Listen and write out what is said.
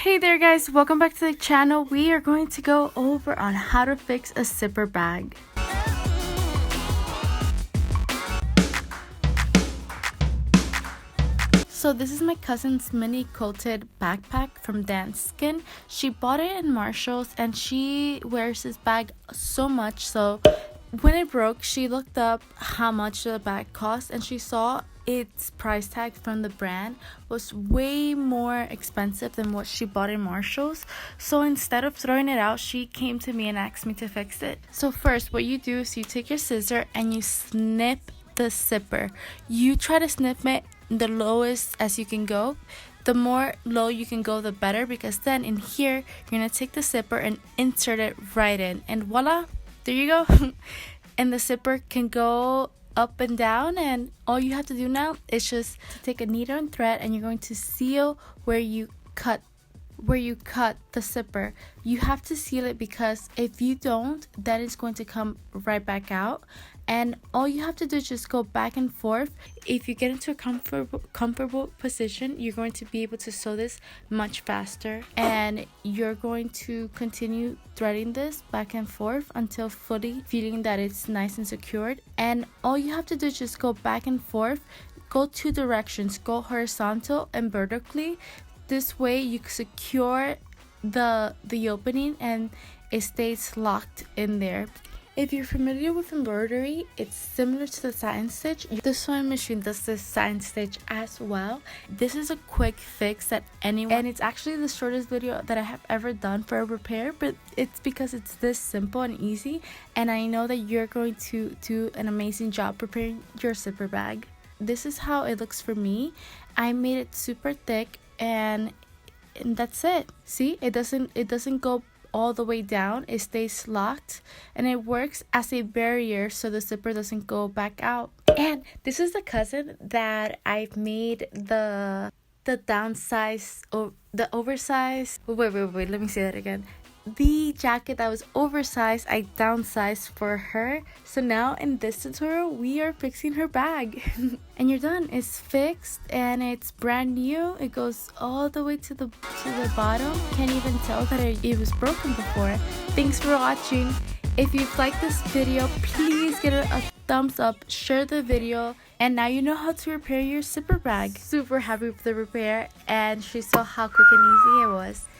Hey there guys, welcome back to the channel. We are going to go over on how to fix a zipper bag. So this is my cousin's mini coated backpack from Danskin. She bought it in Marshall's and she wears this bag so much, so when it broke she looked up how much the bag cost and she saw its price tag from the brand was way more expensive than what she bought in Marshall's. So instead of throwing it out, she came to me and asked me to fix it. So first what you do is you take your scissor and you snip the zipper. You try to snip it the lowest as you can go. The more low you can go, the better, because then in here you're gonna take the zipper and insert it right in, and voila, there you go. And the zipper can go up and down, and all you have to do now is just take a needle and thread and you're going to seal where you cut the zipper. You have to seal it because if you don't, then it's going to come right back out, and all you have to do is just go back and forth. If you get into a comfortable position, you're going to be able to sew this much faster, and you're going to continue threading this back and forth until fully feeling that it's nice and secured. And all you have to do is just go back and forth. Go two directions, go horizontal and vertically. This way you secure the opening and it stays locked in there. If you're familiar with embroidery, it's similar to the satin stitch. The sewing machine does this satin stitch as well. This is a quick fix that anyone, and it's actually the shortest video that I have ever done for a repair, but it's because it's this simple and easy, and I know that you're going to do an amazing job preparing your zipper bag. This is how it looks for me. I made it super thick, and that's it. See, it doesn't go all the way down. It stays locked and it works as a barrier so the zipper doesn't go back out. And this is the cousin that I've made the downsize, or the oversized, wait, let me say that again. The jacket that was oversized, I downsized for her. So now in this tutorial we are fixing her bag. And you're done. It's fixed and it's brand new. It goes all the way to the bottom. Can't even tell that it was broken before. Thanks for watching. If you've liked this video, please give it a thumbs up, share the video, and now you know how to repair your zipper bag. Super happy with the repair, and she saw how quick and easy it was.